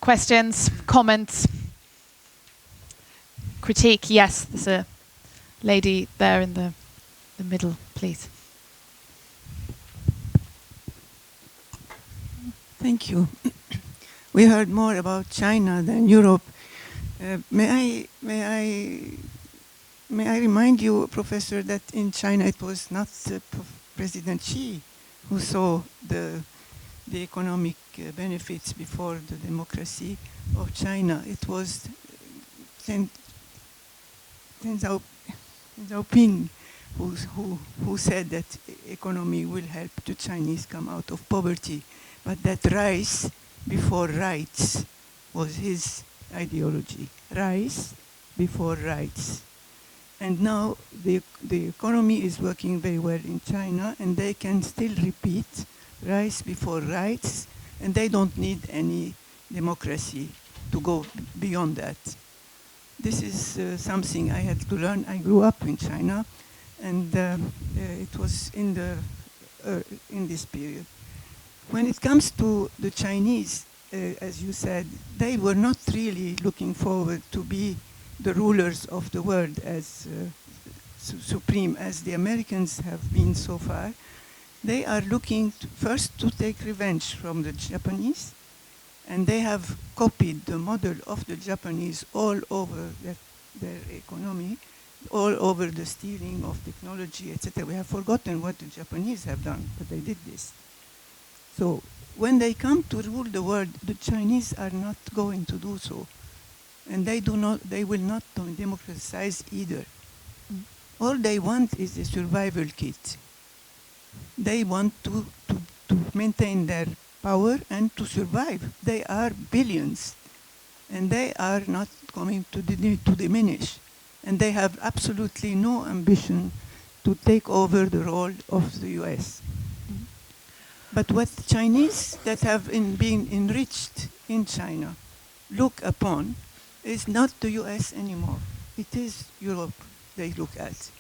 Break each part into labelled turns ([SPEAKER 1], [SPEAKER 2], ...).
[SPEAKER 1] questions, comments, critique? Yes, there's a lady there in the middle, please.
[SPEAKER 2] Thank you. We heard more about China than Europe. May I remind you, Professor, that in China it was not President Xi who saw the economic benefits before the democracy of China. It was Deng Xiaoping who said that economy will help the Chinese come out of poverty, but that rice before rights was his ideology. Rice before rights. And now the economy is working very well in China, and they can still repeat rice before rights, and they don't need any democracy to go beyond that. This is something I had to learn. I grew up in China, and it was in this period. When it comes to the Chinese, as you said, they were not really looking forward to be the rulers of the world as supreme as the Americans have been so far. They are looking first to take revenge from the Japanese, and they have copied the model of the Japanese all over their economy, all over the stealing of technology, etc. We have forgotten what the Japanese have done, but they did this. So when they come to rule the world, the Chinese are not going to do so. And they will not democratize either. All they want is a survival kit. They want to maintain their power and to survive. They are billions, and they are not going to diminish. And they have absolutely no ambition to take over the role of the US. But what the Chinese that have been enriched in China look upon is not the US anymore. It is Europe they look at.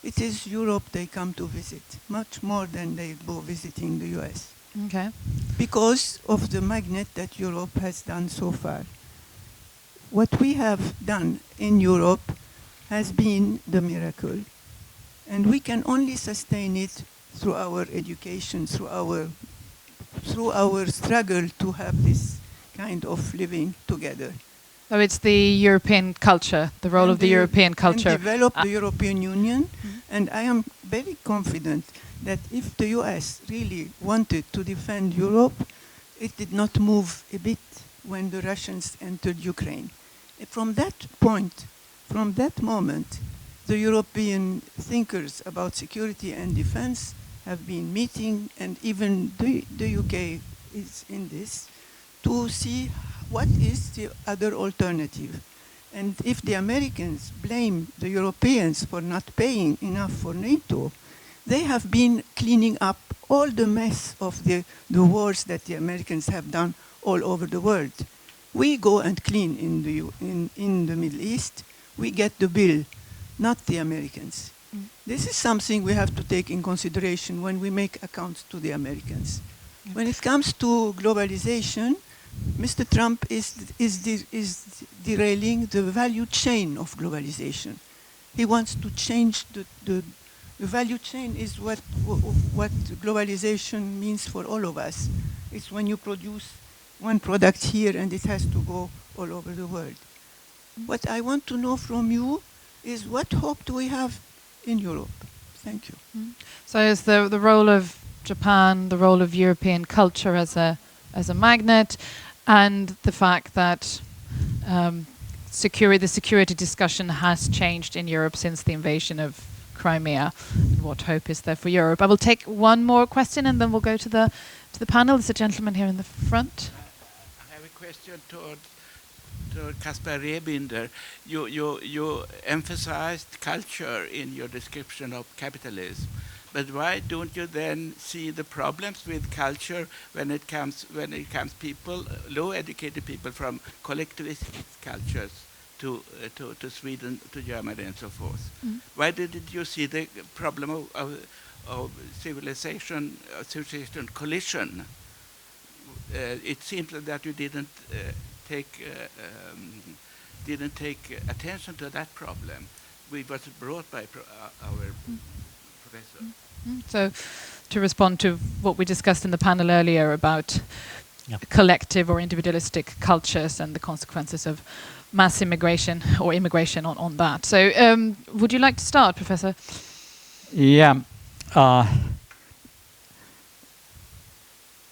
[SPEAKER 2] It is Europe they come to visit, much more than they go visiting the US.
[SPEAKER 1] Okay.
[SPEAKER 2] Because of the magnet that Europe has done so far. What we have done in Europe has been the miracle. And we can only sustain it through our education, through our struggle to have this kind of living together.
[SPEAKER 1] So it's the European culture, the role of the European culture.
[SPEAKER 2] And develop the European Union. And I am very confident that if the US really wanted to defend Europe, it did not move a bit when the Russians entered Ukraine. From that point, from that moment, the European thinkers about security and defense have been meeting, and even the UK is in this, to see what is the other alternative. And if the Americans blame the Europeans for not paying enough for NATO, they have been cleaning up all the mess of the wars that the Americans have done all over the world. We go and clean in the Middle East, we get the bill, not the Americans. This is something we have to take in consideration when we make accounts to the Americans. When it comes to globalization, Mr. Trump is derailing the value chain of globalization. He wants to change the value chain is what globalization means for all of us. It's when you produce one product here and it has to go all over the world. What I want to know from you is what hope do we have in Europe? Thank you.
[SPEAKER 1] So is the role of Japan, the role of European culture as a magnet, and the fact that the security discussion has changed in Europe since the invasion of Crimea. What hope is there for Europe? I will take one more question and then we'll go to the panel. There's a gentleman here in the front.
[SPEAKER 3] I have a question to Caspar Rebinder. You emphasized culture in your description of capitalism. But why don't you then see the problems with culture when it comes people, low-educated people from collectivist cultures to Sweden, to Germany, and so forth? Why didn't you see the problem of civilization collision? It seems that you didn't didn't take attention to that problem, which was brought by our professor.
[SPEAKER 1] So, to respond to what we discussed in the panel earlier about collective or individualistic cultures and the consequences of mass immigration or immigration on that. So, would you like to start, Professor?
[SPEAKER 4] Yeah.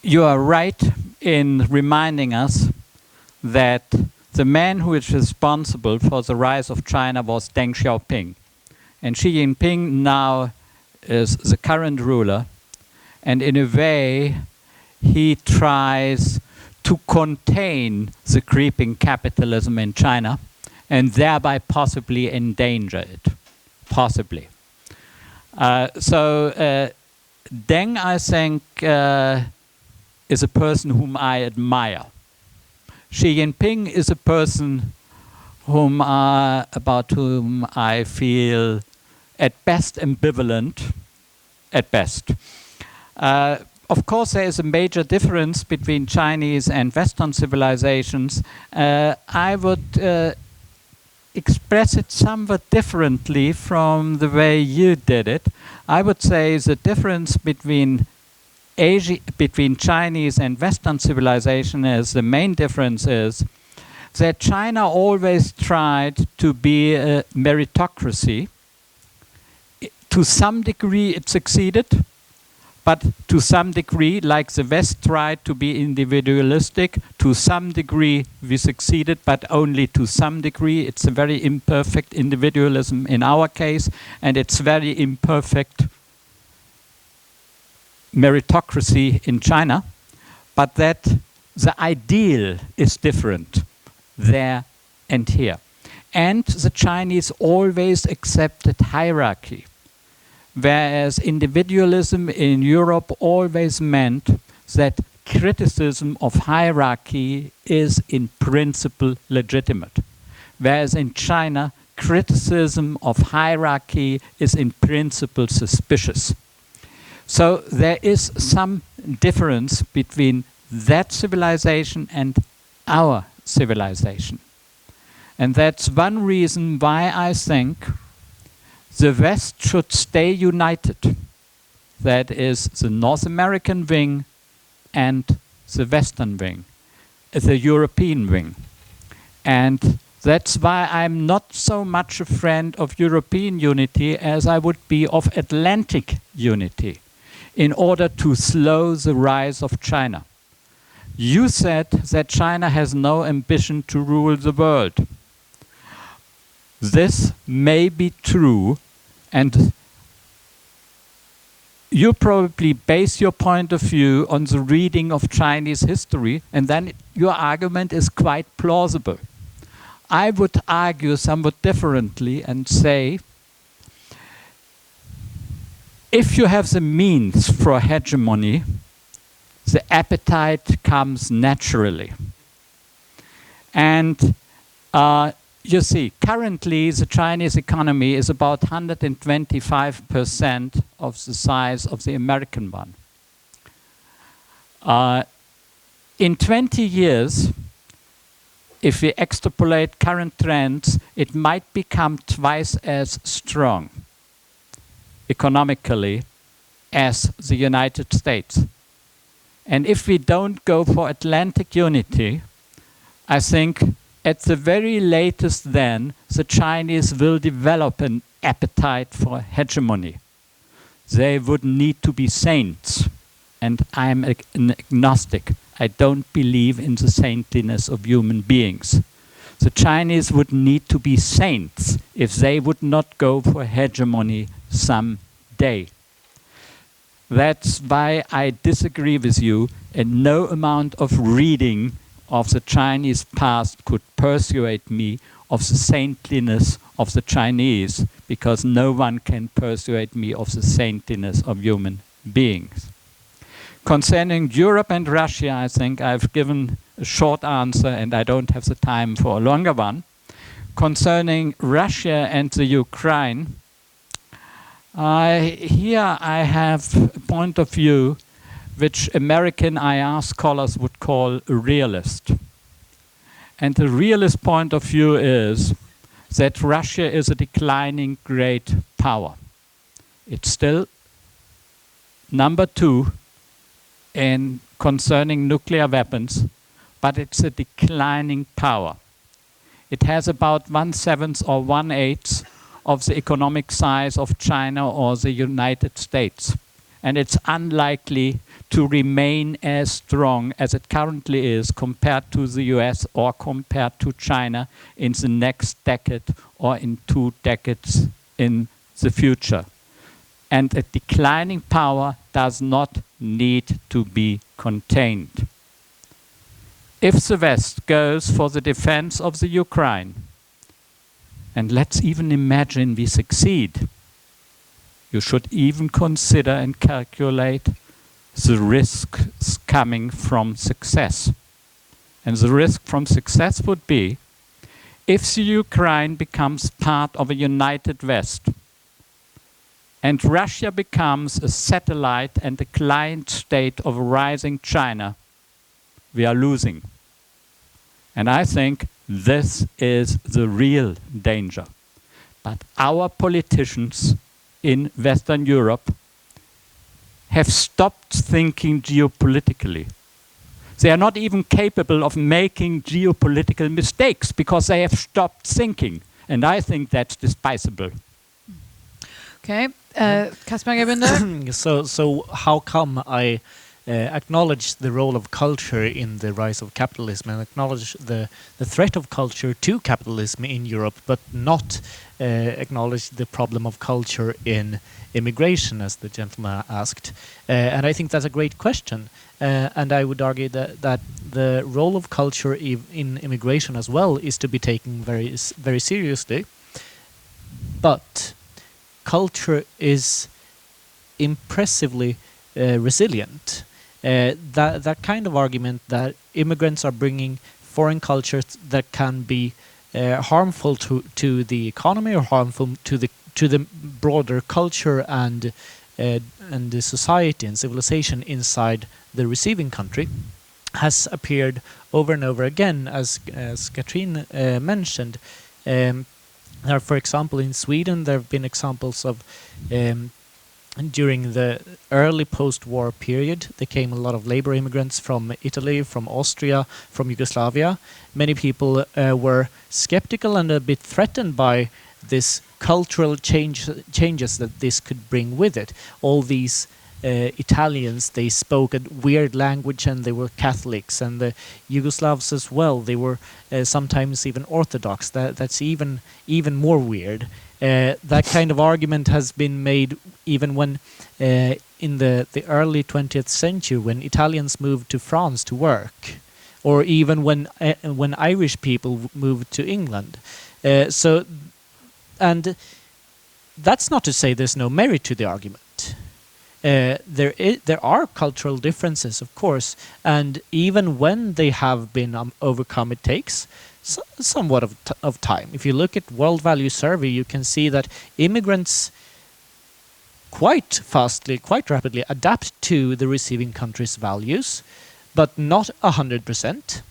[SPEAKER 4] You are right in reminding us that the man who is responsible for the rise of China was Deng Xiaoping. And Xi Jinping now is the current ruler. And in a way, he tries to contain the creeping capitalism in China and thereby possibly endanger it. Possibly. So Deng, I think, is a person whom I admire. Xi Jinping is a person about whom I feel at best ambivalent, at best. Of course, there is a major difference between Chinese and Western civilizations. I would express it somewhat differently from the way you did it. I would say the difference between Chinese and Western civilization is, the main difference is that China always tried to be a meritocracy. To some degree it succeeded, but to some degree, like the West tried to be individualistic, to some degree we succeeded, but only to some degree. It's a very imperfect individualism in our case, and it's very imperfect meritocracy in China, but that the ideal is different there and here. And the Chinese always accepted hierarchy, whereas individualism in Europe always meant that criticism of hierarchy is in principle legitimate, whereas in China, criticism of hierarchy is in principle suspicious. So there is some difference between that civilization and our civilization. And that's one reason why I think the West should stay united. That is the North American wing and the Western wing, the European wing. And that's why I'm not so much a friend of European unity as I would be of Atlantic unity, in order to slow the rise of China. You said that China has no ambition to rule the world. This may be true, and you probably base your point of view on the reading of Chinese history, and then your argument is quite plausible. I would argue somewhat differently and say, if you have the means for hegemony, the appetite comes naturally. And you see, currently the Chinese economy is about 125% of the size of the American one. In 20 years, if we extrapolate current trends, it might become twice as strong economically as the United States. And if we don't go for Atlantic unity, I think at the very latest then, the Chinese will develop an appetite for hegemony. They would need to be saints. And I'm an agnostic. I don't believe in the saintliness of human beings. The Chinese would need to be saints if they would not go for hegemony someday. That's why I disagree with you, and no amount of reading of the Chinese past could persuade me of the saintliness of the Chinese, because no one can persuade me of the saintliness of human beings. Concerning Europe and Russia, I think I've given a short answer and I don't have the time for a longer one. Concerning Russia and the Ukraine, here I have a point of view which American IR scholars would call a realist. And the realist point of view is that Russia is a declining great power. It's still number 2 in concerning nuclear weapons, but it's a declining power. It has about 1/7 or 1/8 of the economic size of China or the United States. And it's unlikely to remain as strong as it currently is compared to the US or compared to China in the next decade or in 2 decades in the future. And a declining power does not need to be contained. If the West goes for the defense of the Ukraine, and let's even imagine we succeed, you should even consider and calculate the risks coming from success. And the risk from success would be if the Ukraine becomes part of a united West and Russia becomes a satellite and a client state of a rising China, we are losing. And I think this is the real danger. But our politicians in Western Europe have stopped thinking geopolitically. They are not even capable of making geopolitical mistakes because they have stopped thinking. And I think that's despicable.
[SPEAKER 1] Okay, Caspar Gebinder.
[SPEAKER 5] So how come I acknowledge the role of culture in the rise of capitalism and acknowledge the threat of culture to capitalism in Europe, but not acknowledge the problem of culture in immigration, as the gentleman asked? And I think that's a great question. And I would argue that the role of culture in immigration as well is to be taken very, very seriously. But culture is impressively resilient. That kind of argument that immigrants are bringing foreign cultures that can be harmful to the economy or harmful to the broader culture and the society and civilization inside the receiving country has appeared over and over again, as Katrin mentioned. For example, in Sweden, there have been examples of during the early post-war period, there came a lot of labor immigrants from Italy, from Austria, from Yugoslavia. Many people were skeptical and a bit threatened by this cultural changes that this could bring with it. All these Italians, they spoke a weird language and they were Catholics, and the Yugoslavs as well. They were sometimes even Orthodox. That's even more weird. That kind of argument has been made even when in the early 20th century, when Italians moved to France to work, or even when Irish people moved to England. And that's not to say there's no merit to the argument. There are cultural differences, of course, and even when they have been overcome, it takes somewhat of time. If you look at World Value Survey, you can see that immigrants quite rapidly adapt to the receiving country's values, but not 100%.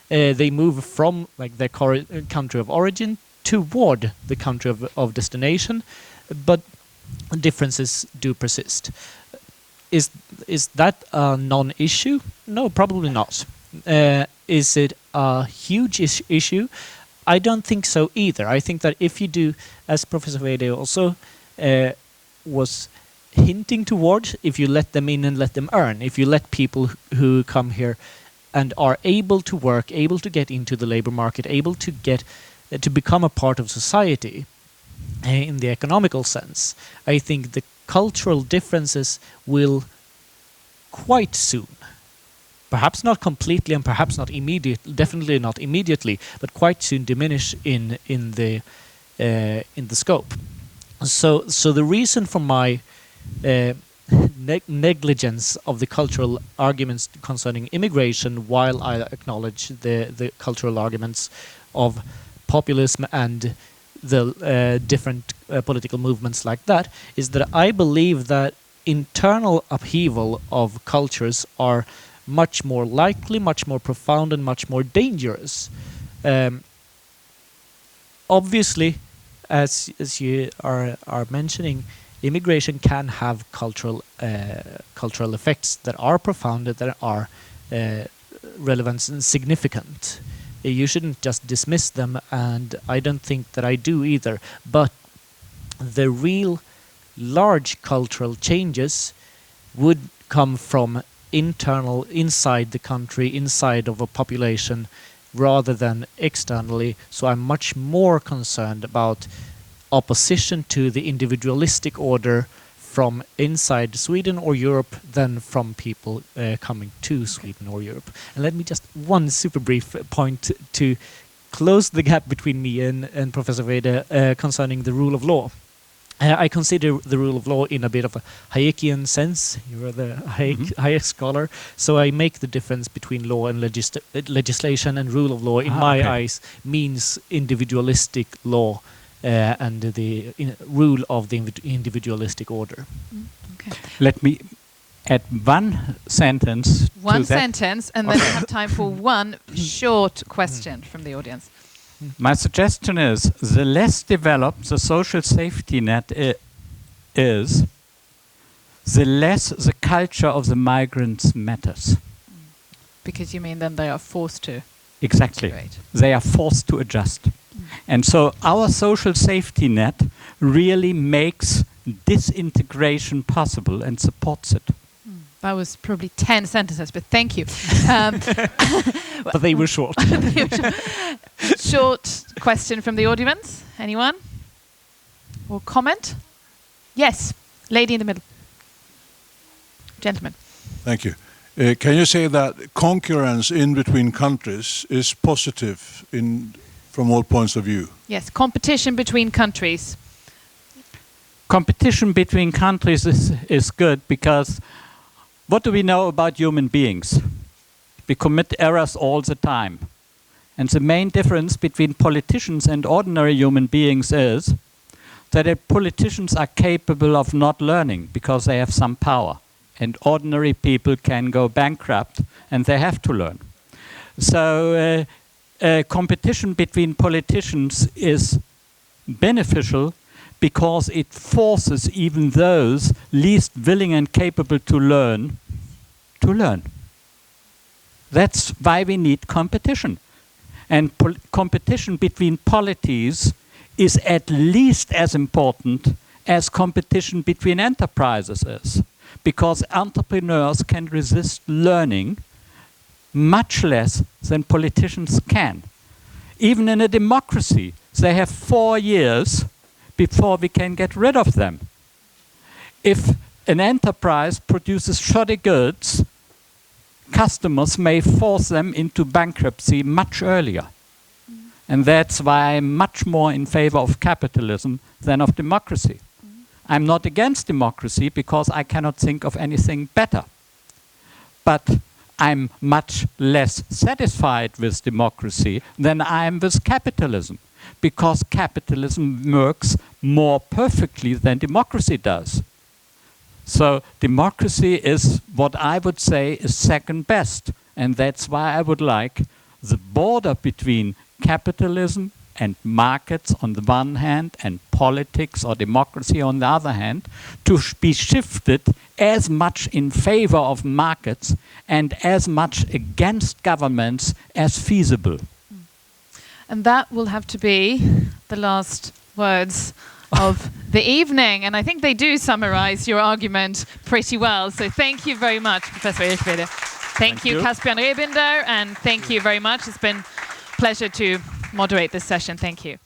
[SPEAKER 5] They move from their country of origin toward the country of destination, but differences do persist. Is that a non-issue? No, probably not. Is it a huge issue? I don't think so either. I think that if you do, as Professor Weide also was hinting towards, if you let them in and let them earn, if you let people who come here and are able to work, able to get into the labor market, able to get to become a part of society in the economical sense, I think the cultural differences will quite soon, perhaps not completely and perhaps not immediately, definitely not immediately, but quite soon diminish in the scope. So the reason for my negligence of the cultural arguments concerning immigration, while I acknowledge the cultural arguments of populism and the different political movements like that, is that I believe that internal upheaval of cultures are much more likely, much more profound, and much more dangerous Um, Obviously, as you are mentioning, immigration can have cultural effects that are profound, that are relevant and significant. You shouldn't just dismiss them, and I don't think that I do either. But the real large cultural changes would come from inside the country, inside of a population, rather than externally. So I'm much more concerned about opposition to the individualistic order from inside Sweden or Europe than from people coming to Sweden or Europe. And let me just one super brief point to close the gap between me and Professor Weide concerning the rule of law. I consider the rule of law in a bit of a Hayekian sense. You're the Hayek scholar. So I make the difference between law and legislation, and rule of law, in my eyes, means individualistic law and the rule of the individualistic order.
[SPEAKER 1] Okay.
[SPEAKER 4] Let me add one sentence to
[SPEAKER 1] One
[SPEAKER 4] that.
[SPEAKER 1] sentence, and then we have time for one short question from the audience.
[SPEAKER 4] My suggestion is, the less developed the social safety net is, the less the culture of the migrants matters.
[SPEAKER 1] Because you mean then they are forced to
[SPEAKER 4] Exactly.
[SPEAKER 1] integrate.
[SPEAKER 4] They are forced to adjust. And so our social safety net really makes disintegration possible and supports it.
[SPEAKER 1] That was probably 10 sentences, but thank you.
[SPEAKER 5] But they were short.
[SPEAKER 1] Short question from the audience. Anyone? Or comment? Yes, lady in the middle. Gentleman.
[SPEAKER 6] Thank you. Can you say that concurrence in between countries is positive from all points of view?
[SPEAKER 1] Yes, competition between countries.
[SPEAKER 4] Competition between countries is good, because what do we know about human beings? We commit errors all the time. And the main difference between politicians and ordinary human beings is that politicians are capable of not learning because they have some power. And ordinary people can go bankrupt and they have to learn. So competition between politicians is beneficial because it forces even those least willing and capable to learn to learn. That's why we need competition. And competition between polities is at least as important as competition between enterprises is. Because entrepreneurs can resist learning much less than politicians can. Even in a democracy, they have 4 years before we can get rid of them. If an enterprise produces shoddy goods, customers may force them into bankruptcy much earlier. And that's why I'm much more in favor of capitalism than of democracy. I'm not against democracy because I cannot think of anything better. But I'm much less satisfied with democracy than I am with capitalism, because capitalism works more perfectly than democracy does. So democracy is what I would say is second best. And that's why I would like the border between capitalism and markets on the one hand and politics or democracy on the other hand to be shifted as much in favor of markets and as much against governments as feasible.
[SPEAKER 1] And that will have to be the last words of the evening. And I think they do summarize your argument pretty well. So thank you very much, Professor Ehrschwede. Thank you, Caspian Rebinder, and thank you very much. It's been a pleasure to moderate this session. Thank you.